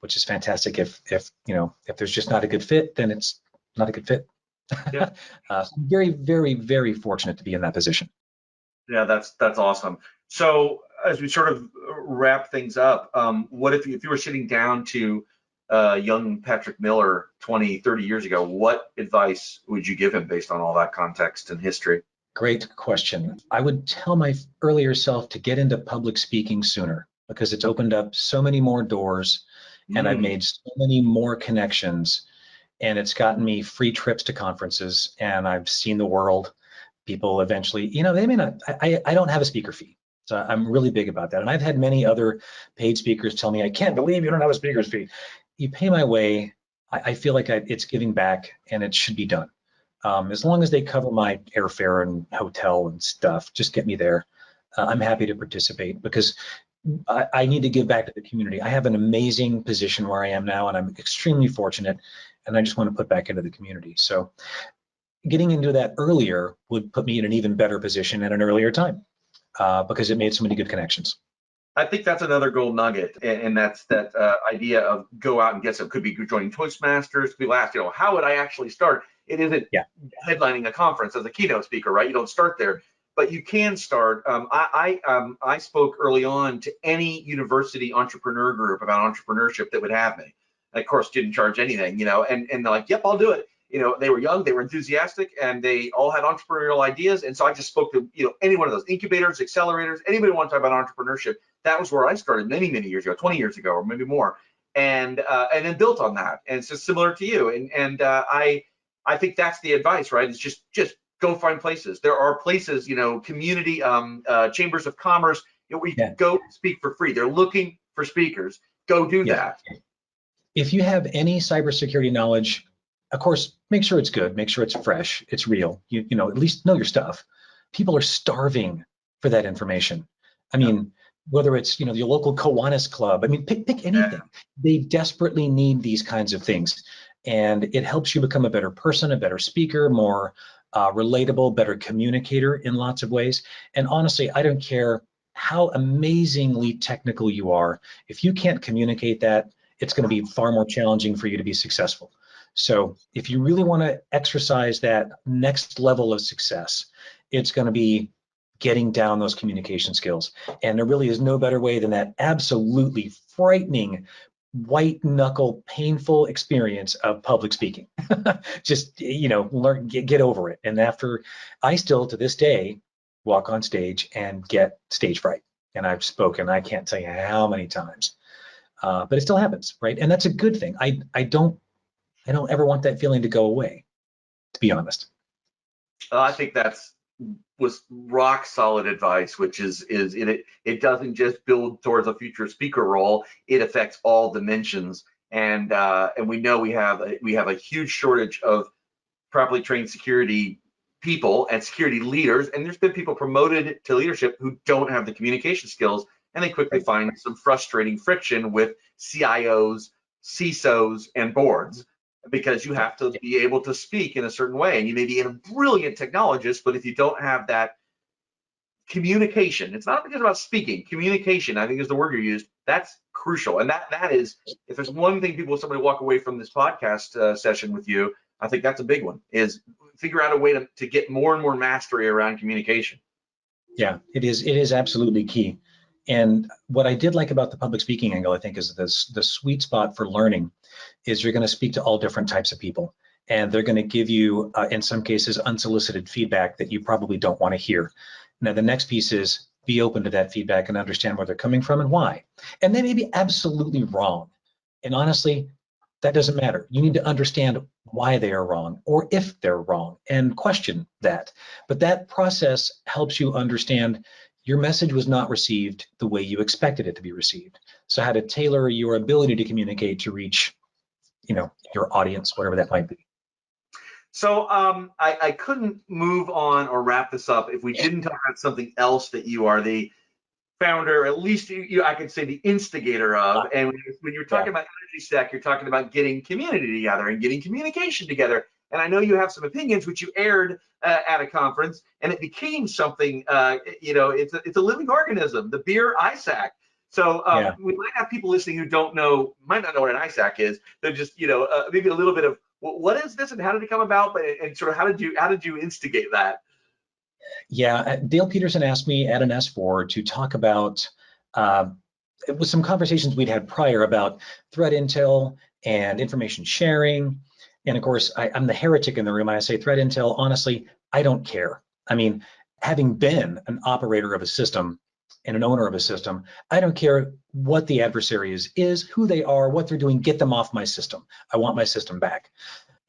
which is fantastic. If there's just not a good fit, then it's not a good fit. Yeah. So I'm very, very, very fortunate to be in that position. Yeah, that's awesome. So as we sort of wrap things up, what if you were sitting down to young Patrick Miller 20, 30 years ago, what advice would you give him based on all that context and history? Great question. I would tell my earlier self to get into public speaking sooner, because it's opened up so many more doors, and I've made so many more connections, and it's gotten me free trips to conferences, and I've seen the world. People eventually, they may not, I don't have a speaker fee. So I'm really big about that. And I've had many other paid speakers tell me, I can't believe you don't have a speaker's fee. You pay my way. I feel like it's giving back, and it should be done. As long as they cover my airfare and hotel and stuff, just get me there. I'm happy to participate, because I need to give back to the community. I have an amazing position where I am now, and I'm extremely fortunate, and I just want to put back into the community. So getting into that earlier would put me in an even better position at an earlier time, because it made so many good connections. I think that's another gold nugget, and that's that idea of go out and get some. Could be joining Toastmasters. Could be last. How would I actually start? It isn't headlining a conference as a keynote speaker, right? You don't start there, but you can start. I spoke early on to any university entrepreneur group about entrepreneurship that would have me. I, of course, didn't charge anything, and they're like, "Yep, I'll do it." They were young, they were enthusiastic, and they all had entrepreneurial ideas. And so I just spoke to, any one of those incubators, accelerators, anybody want to talk about entrepreneurship. That was where I started many, many years ago, 20 years ago, or maybe more, and then built on that. And it's just similar to you. And I think that's the advice, right? It's just go find places. There are places, community chambers of commerce, where you can go speak for free. They're looking for speakers. Go do that. If you have any cybersecurity knowledge, of course, make sure it's good, make sure it's fresh, it's real. At least know your stuff. People are starving for that information. I mean, whether it's your local Kiwanis club, I mean, pick anything. They desperately need these kinds of things, and it helps you become a better person, a better speaker, more relatable, better communicator in lots of ways. And honestly, I don't care how amazingly technical you are. If you can't communicate that, it's going to be far more challenging for you to be successful. So if you really want to exercise that next level of success, it's going to be getting down those communication skills. And there really is no better way than that absolutely frightening, white knuckle, painful experience of public speaking. Just, learn, get over it. And after, I still to this day walk on stage and get stage fright. And I've spoken, I can't tell you how many times, but it still happens, right? And that's a good thing. I don't ever want that feeling to go away, to be honest. I think was rock solid advice, which is it doesn't just build towards a future speaker role, it affects all dimensions. And we know we have a huge shortage of properly trained security people and security leaders, and there's been people promoted to leadership who don't have the communication skills, and they quickly find some frustrating friction with CIOs, CISOs, and boards, because you have to be able to speak in a certain way. And you may be a brilliant technologist, but if you don't have that communication, it's not just about speaking, communication, I think is the word you used, that's crucial. And that is, if there's one thing somebody walk away from this podcast session with you, I think that's a big one, is figure out a way to get more and more mastery around communication. Yeah, it is absolutely key. And what I did like about the public speaking angle, I think, is the sweet spot for learning is you're going to speak to all different types of people, and they're going to give you, in some cases, unsolicited feedback that you probably don't want to hear. Now, the next piece is be open to that feedback and understand where they're coming from and why. And they may be absolutely wrong. And honestly, that doesn't matter. You need to understand why they are wrong or if they're wrong and question that. But that process helps you understand your message was not received the way you expected it to be received. So how to tailor your ability to communicate to reach, your audience, whatever that might be. So I couldn't move on or wrap this up if we didn't talk about something else that you are the founder, at least I could say the instigator of. And when you're talking about EnergySec, you're talking about getting community together and getting communication together. And I know you have some opinions which you aired at a conference, and it became something. It's a living organism, the beer ISAC. So we might have people listening who might not know what an ISAC is. They're just maybe a little bit of what is this and how did it come about, and sort of how did you instigate that? Yeah, Dale Peterson asked me at an S4 to talk about it was some conversations we'd had prior about threat intel and information sharing. And of course, I'm the heretic in the room. I say threat intel, honestly, I don't care. I mean, having been an operator of a system and an owner of a system, I don't care what the adversary is, who they are, what they're doing, get them off my system. I want my system back.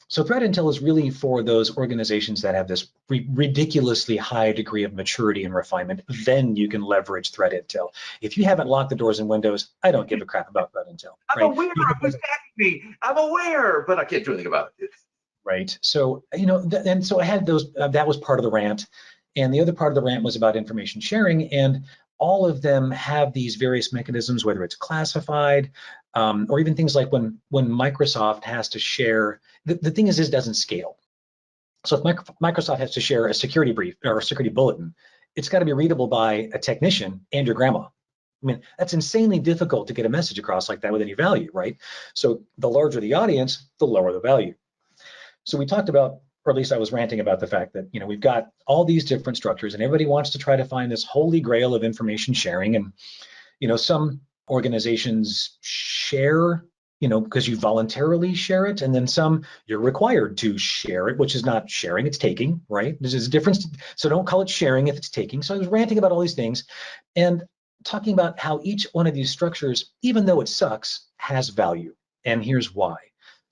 So threat intel is really for those organizations that have this ridiculously high degree of maturity and refinement. Then you can leverage threat intel. If you haven't locked the doors and windows, I don't give a crap about threat intel. I'm aware of who's attacking me. I'm aware, but I can't do anything about it. Right. So, and so I had those, that was part of the rant. And the other part of the rant was about information sharing. And all of them have these various mechanisms, whether it's classified, or even things like when Microsoft has to share, the thing is, it doesn't scale. So if Microsoft has to share a security brief or a security bulletin, it's got to be readable by a technician and your grandma. I mean, that's insanely difficult to get a message across like that with any value, right? So the larger the audience, the lower the value. So we talked about, or at least I was ranting about the fact that, we've got all these different structures and everybody wants to try to find this holy grail of information sharing. And, some organizations share, because you voluntarily share it, and then some you're required to share it, which is not sharing, it's taking, right? There's a difference. So don't call it sharing if it's taking. So I was ranting about all these things and talking about how each one of these structures, even though it sucks, has value. And here's why.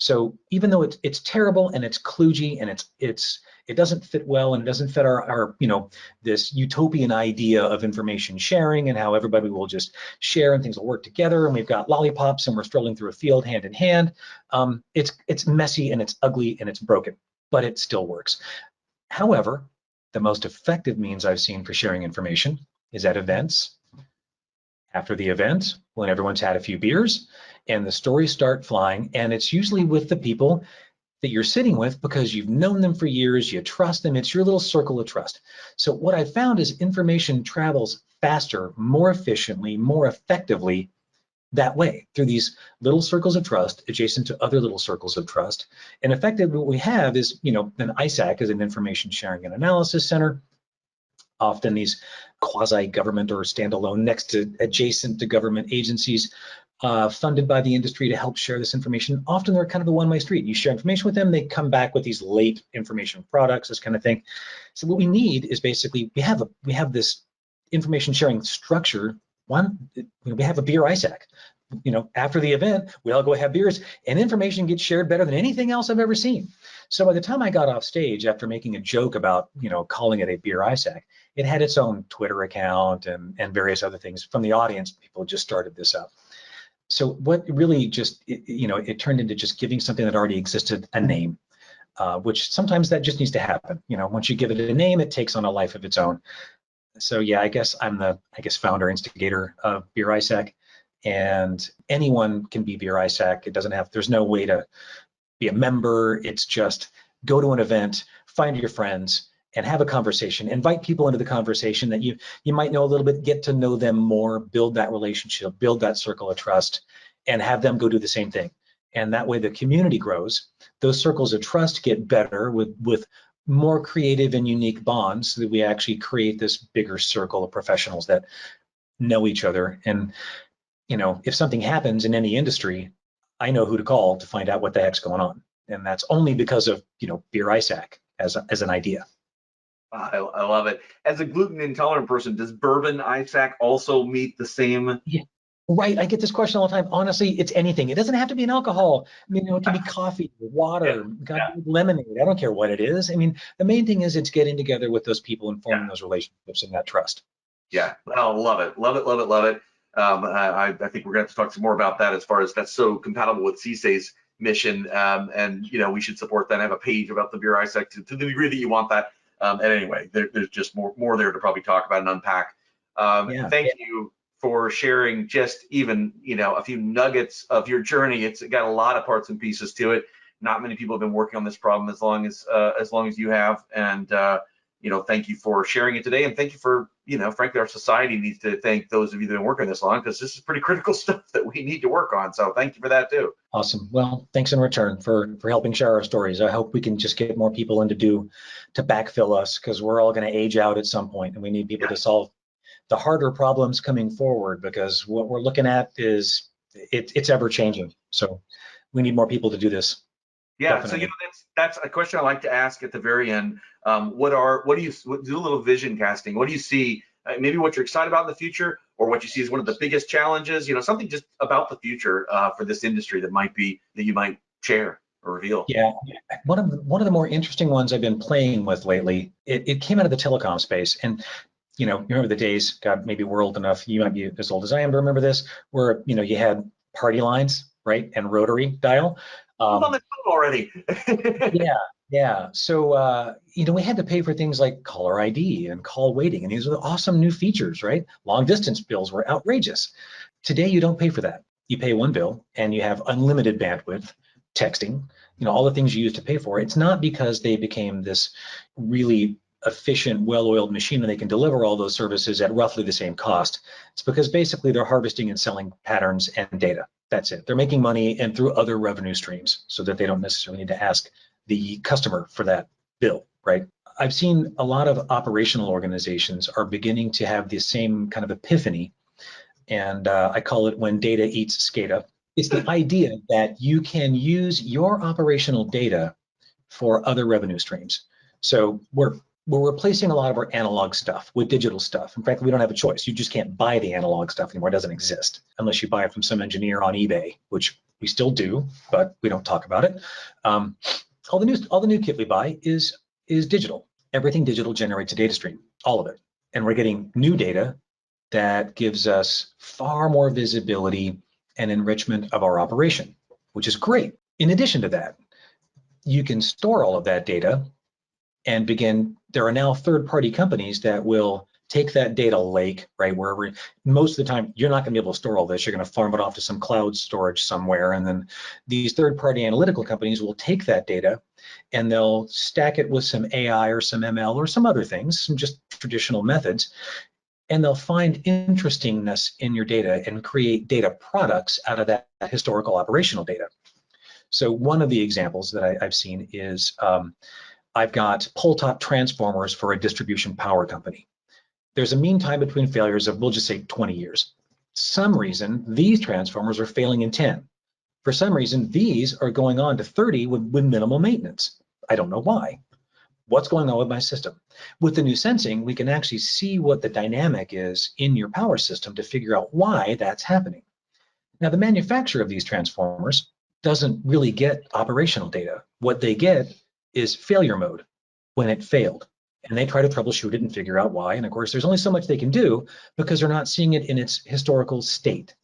So even though it's terrible and it's kludgy and it doesn't fit well and it doesn't fit our this utopian idea of information sharing and how everybody will just share and things will work together and we've got lollipops and we're strolling through a field hand in hand. It's messy and it's ugly and it's broken, but it still works. However, the most effective means I've seen for sharing information is at events. After the event, when everyone's had a few beers and the stories start flying, and it's usually with the people that you're sitting with because you've known them for years, you trust them, it's your little circle of trust. So what I found is information travels faster, more efficiently, more effectively that way, through these little circles of trust adjacent to other little circles of trust. And effectively what we have is, an ISAC is an information sharing and analysis center. Often these quasi-government or standalone next to adjacent to government agencies funded by the industry to help share this information. Often they're kind of a one-way street. You share information with them, they come back with these late information products, this kind of thing. So what we need is basically, we have this information sharing structure. We have a beer ISAC. After the event, we all go have beers and information gets shared better than anything else I've ever seen. So by the time I got off stage after making a joke about, calling it a beer ISAC, it had its own Twitter account and various other things from the audience. People just started this up. So what really just, it turned into just giving something that already existed a name, which sometimes that just needs to happen. Once you give it a name, it takes on a life of its own. So yeah, I guess I'm the founder, instigator of Beer ISAC, and anyone can be Beer ISAC. There's no way to be a member. It's just go to an event, find your friends, and have a conversation. Invite people into the conversation that you might know a little bit, get to know them more, build that relationship, build that circle of trust, and have them go do the same thing. And that way the community grows. Those circles of trust get better with more creative and unique bonds, so that we actually create this bigger circle of professionals that know each other. And if something happens in any industry, I know who to call to find out what the heck's going on. And that's only because of, Beer ISAC as an idea. I love it. As a gluten intolerant person, does bourbon ISAC also meet the same? Yeah. Right. I get this question all the time. Honestly, it's anything. It doesn't have to be an alcohol. I mean, it can be coffee, Yeah, water, God, yeah, lemonade. I don't care what it is. I mean, the main thing is it's getting together with those people and yeah, forming those relationships and that trust. yeah. Oh, love it, love it, love it, love it. I think we're going to have to talk some more about that as far as that's so compatible with CSA's mission. And we should support that and have a page about the Beer ISAC to the degree that you want that. And anyway, there's just more there to probably talk about and unpack. Yeah. Thank you for sharing just even a few nuggets of your journey. It's got a lot of parts and pieces to it. Not many people have been working on this problem as long as you have, and thank you for sharing it today, and thank you for frankly, our society needs to thank those of you that have been working this long, because this is pretty critical stuff that we need to work on. So thank you for that too. Awesome. Well, thanks in return for helping share our stories. I hope we can just get more people to backfill us, because we're all going to age out at some point, and we need people to solve the harder problems coming forward, because what we're looking at is it's ever changing. So we need more people to do this. Yeah, Definitely. so that's a question I like to ask at the very end. What do you do a little vision casting? What do you see? Maybe what you're excited about in the future, or what you see as one of the biggest challenges. Something just about the future for this industry that you might share or reveal. Yeah, one of the more interesting ones I've been playing with lately. It came out of the telecom space, and you remember the days, God, maybe we're old enough, you might be as old as I am to remember this, where you had party lines, right, and rotary dial. I'm on the phone already. Yeah. So we had to pay for things like caller ID and call waiting, and these are the awesome new features, right? Long distance bills were outrageous. Today you don't pay for that. You pay one bill and you have unlimited bandwidth, texting, all the things you used to pay for. It's not because they became this really efficient, well-oiled machine and they can deliver all those services at roughly the same cost. It's because basically they're harvesting and selling patterns and data. That's it. They're making money and through other revenue streams, so that they don't necessarily need to ask the customer for that bill, right? I've seen a lot of operational organizations are beginning to have the same kind of epiphany, and I call it when data eats SCADA. It's the idea that you can use your operational data for other revenue streams. So we're replacing a lot of our analog stuff with digital stuff. In fact, we don't have a choice. You just can't buy the analog stuff anymore. It doesn't exist unless you buy it from some engineer on eBay, which we still do, but we don't talk about it. All the new kit we buy is digital. Everything digital generates a data stream, all of it. And we're getting new data that gives us far more visibility and enrichment of our operation, which is great. In addition to that, you can store all of that data and there are now third-party companies that will take that data lake, right, wherever, most of the time, you're not gonna be able to store all this. You're gonna farm it off to some cloud storage somewhere. And then these third-party analytical companies will take that data and they'll stack it with some AI or some ML or some other things, some just traditional methods. And they'll find interestingness in your data and create data products out of that historical operational data. So one of the examples that I've seen is I've got pole-top transformers for a distribution power company. There's a mean time between failures of, we'll just say 20 years. Some reason these transformers are failing in 10. For some reason, these are going on to 30 with minimal maintenance. I don't know why. What's going on with my system? With the new sensing, we can actually see what the dynamic is in your power system to figure out why that's happening. Now, the manufacturer of these transformers doesn't really get operational data. What they get is failure mode, when it failed. And they try to troubleshoot it and figure out why. And of course, there's only so much they can do because they're not seeing it in its historical state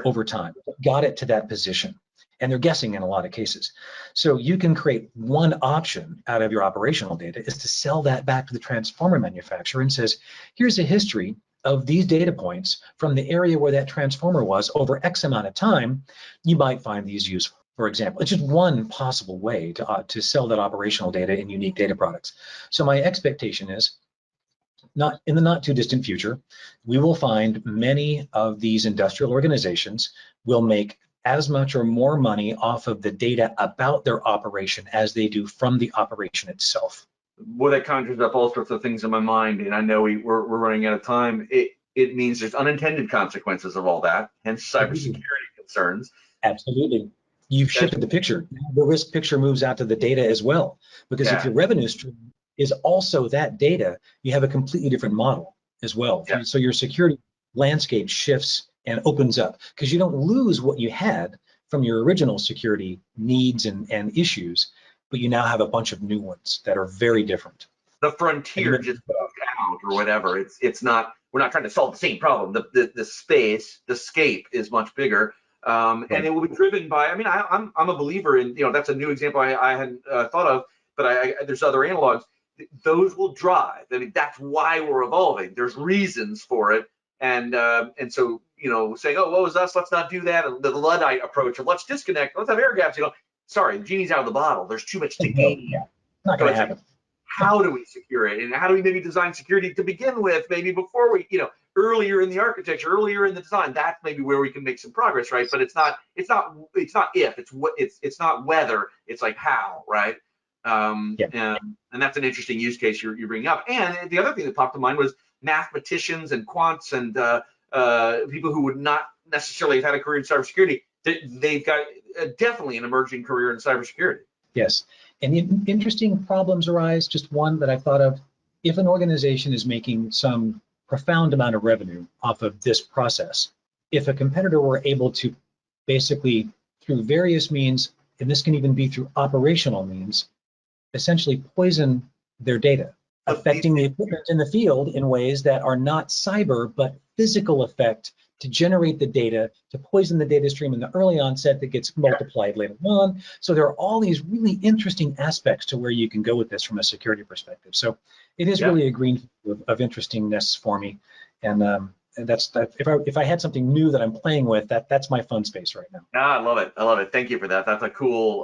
over time. Got it to that position. And they're guessing in a lot of cases. So you can create one option out of your operational data is to sell that back to the transformer manufacturer and says, here's a history of these data points from the area where that transformer was over X amount of time. You might find these useful. For example, it's just one possible way to sell that operational data in unique data products. So my expectation is, not in the not too distant future, we will find many of these industrial organizations will make as much or more money off of the data about their operation as they do from the operation itself. Boy, that conjures up all sorts of things in my mind, and I know we're running out of time. It means there's unintended consequences of all that, hence cybersecurity concerns. Absolutely. You've shifted the picture. The risk picture moves out to the data as well, because if your revenue stream is also that data, you have a completely different model as well. Yeah. So your security landscape shifts and opens up because you don't lose what you had from your original security needs and issues, but you now have a bunch of new ones that are very different. The frontier just moved out or whatever. It's not, we're not trying to solve the same problem. The space, the scape is much bigger. And it will be driven by, I mean, I'm a believer in, that's a new example I hadn't thought of, but there's other analogs. Those will drive. I mean, that's why we're evolving. There's reasons for it. And so, saying, oh, what was us? Let's not do that. And the Luddite approach of let's disconnect, let's have air gaps, sorry, the genie's out of the bottle. There's too much to gain. Yeah. Not going to happen. How do we secure it? And how do we maybe design security to begin with, maybe before we, earlier in the architecture, earlier in the design, that's maybe where we can make some progress, right? But it's not if, it's not whether, it's like how, right? And that's an interesting use case you're bringing up. And the other thing that popped to mind was mathematicians and quants and people who would not necessarily have had a career in cybersecurity. They've got definitely an emerging career in cybersecurity. Yes, and interesting problems arise. Just one that I've thought of: if an organization is making some profound amount of revenue off of this process, if a competitor were able to basically, through various means, and this can even be through operational means, essentially poison their data, affecting the equipment in the field in ways that are not cyber, but physical effect to generate the data, to poison the data stream in the early onset that gets multiplied later on. So there are all these really interesting aspects to where you can go with this from a security perspective. So it is really a green of interestingness for me. And that's if I had something new that I'm playing with, that's my fun space right now. I love it. I love it. Thank you for that. That's a cool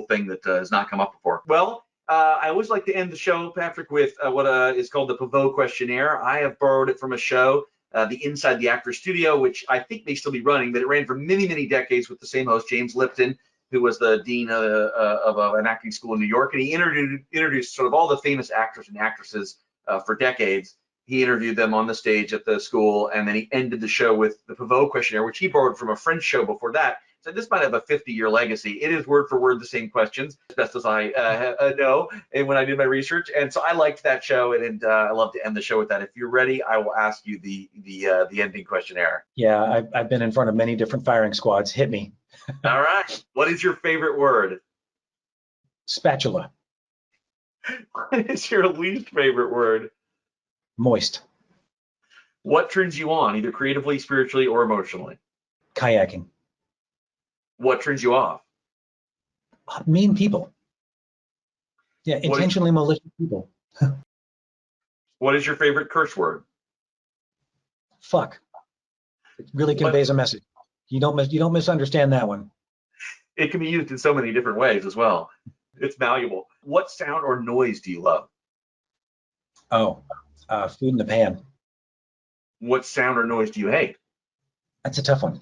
thing that has not come up before. Well, I always like to end the show, Patrick, with what is called the Povo Questionnaire. I have borrowed it from a show, the Inside the Actor Studio, which I think may still be running, but it ran for many, many decades with the same host, James Lipton, who was the dean of an acting school in New York, and he introduced sort of all the famous actors and actresses for decades. He interviewed them on the stage at the school, and then he ended the show with the Povo Questionnaire, which he borrowed from a French show before that. So this might have a 50-year legacy. It is word for word the same questions, as best as I know, and when I did my research. And so I liked that show, and I love to end the show with that. If you're ready, I will ask you the ending questionnaire. Yeah, I've been in front of many different firing squads. Hit me. All right. What is your favorite word? Spatula. What is your least favorite word? Moist. What turns you on, either creatively, spiritually, or emotionally? Kayaking. What turns you off? Mean people. Yeah, intentionally malicious people. What is your favorite curse word? Fuck. It really conveys a message. You don't misunderstand that one. It can be used in so many different ways as well. It's malleable. What sound or noise do you love? Oh, food in the pan. What sound or noise do you hate? That's a tough one.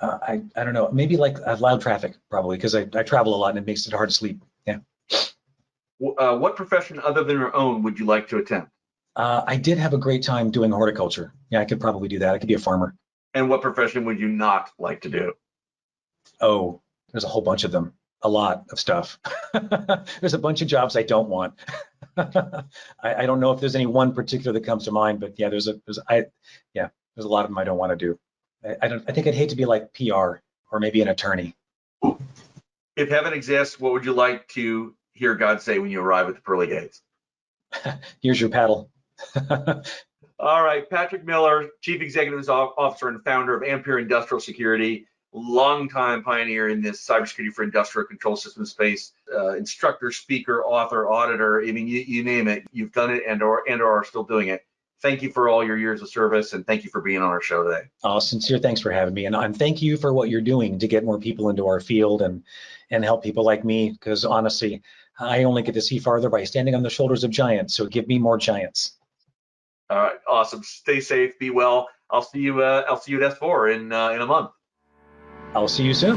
I don't know. Maybe like loud traffic, probably, because I travel a lot and it makes it hard to sleep. Yeah. What profession other than your own would you like to attempt? I did have a great time doing horticulture. Yeah, I could probably do that. I could be a farmer. And what profession would you not like to do? Oh, there's a whole bunch of them. A lot of stuff. There's a bunch of jobs I don't want. I don't know if there's any one particular that comes to mind, but yeah, there's a lot of them I don't want to do. I think I'd hate to be like PR or maybe an attorney. If heaven exists, what would you like to hear God say when you arrive at the pearly gates? Here's your paddle. All right, Patrick Miller, Chief Executive Officer and founder of Ampere Industrial Security, longtime pioneer in this cybersecurity for industrial control system space, instructor, speaker, author, auditor. I mean, you name it, you've done it and or are still doing it. Thank you for all your years of service, and thank you for being on our show today. Oh, sincere thanks for having me, and thank you for what you're doing to get more people into our field and help people like me, because honestly, I only get to see farther by standing on the shoulders of giants, so give me more giants. All right, awesome. Stay safe, be well. I'll see you at S4 in a month. I'll see you soon.